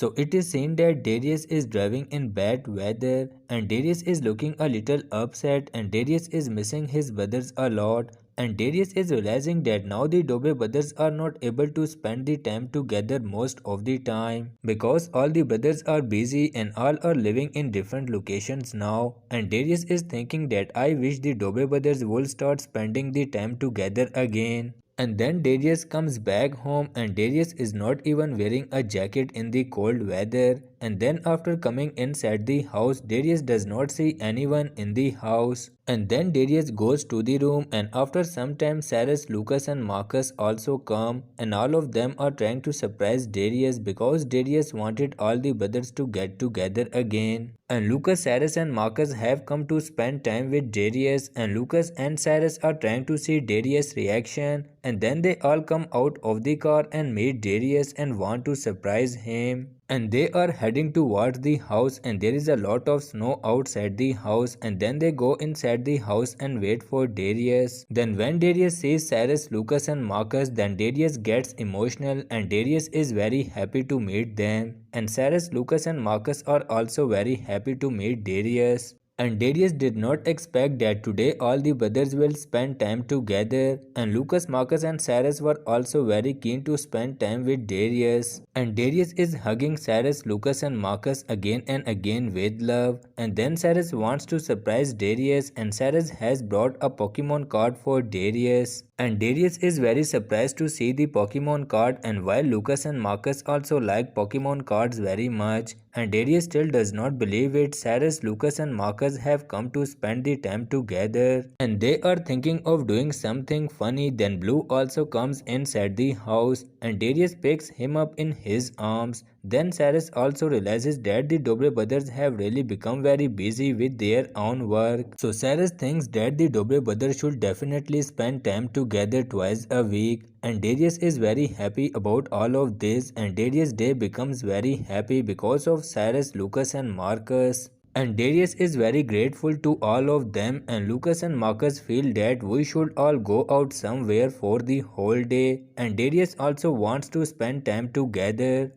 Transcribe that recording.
So it is seen that Darius is driving in bad weather and Darius is looking a little upset and Darius is missing his brothers a lot. And Darius is realizing that now the Dobre brothers are not able to spend the time together most of the time because all the brothers are busy and all are living in different locations now. And Darius is thinking that I wish the Dobre brothers would start spending the time together again. And then Darius comes back home and Darius is not even wearing a jacket in the cold weather. And then after coming inside the house, Darius does not see anyone in the house. And then Darius goes to the room and after some time Cyrus, Lucas and Marcus also come and all of them are trying to surprise Darius because Darius wanted all the brothers to get together again. And Lucas, Cyrus and Marcus have come to spend time with Darius and Lucas and Cyrus are trying to see Darius' reaction and then they all come out of the car and meet Darius and want to surprise him. And they are heading towards the house and there is a lot of snow outside the house and then they go inside the house and wait for Darius. Then when Darius sees Cyrus, Lucas and Marcus, then Darius gets emotional and Darius is very happy to meet them. And Cyrus, Lucas and Marcus are also very happy to meet Darius. And Darius did not expect that today all the brothers will spend time together and Lucas, Marcus and Cyrus were also very keen to spend time with Darius. And Darius is hugging Cyrus, Lucas and Marcus again and again with love. And then Cyrus wants to surprise Darius and Cyrus has brought a Pokemon card for Darius. And Darius is very surprised to see the Pokemon card and while Lucas and Marcus also like Pokemon cards very much and Darius still does not believe it, Cyrus, Lucas and Marcus have come to spend the time together and they are thinking of doing something funny. Then Blue also comes inside the house and Darius picks him up in his arms. Then Cyrus also realizes that the Dobre brothers have really become very busy with their own work. So Cyrus thinks that the Dobre brothers should definitely spend time together twice a week. And Darius is very happy about all of this and Darius' day becomes very happy because of Cyrus, Lucas and Marcus. And Darius is very grateful to all of them and Lucas and Marcus feel that we should all go out somewhere for the whole day and Darius also wants to spend time together.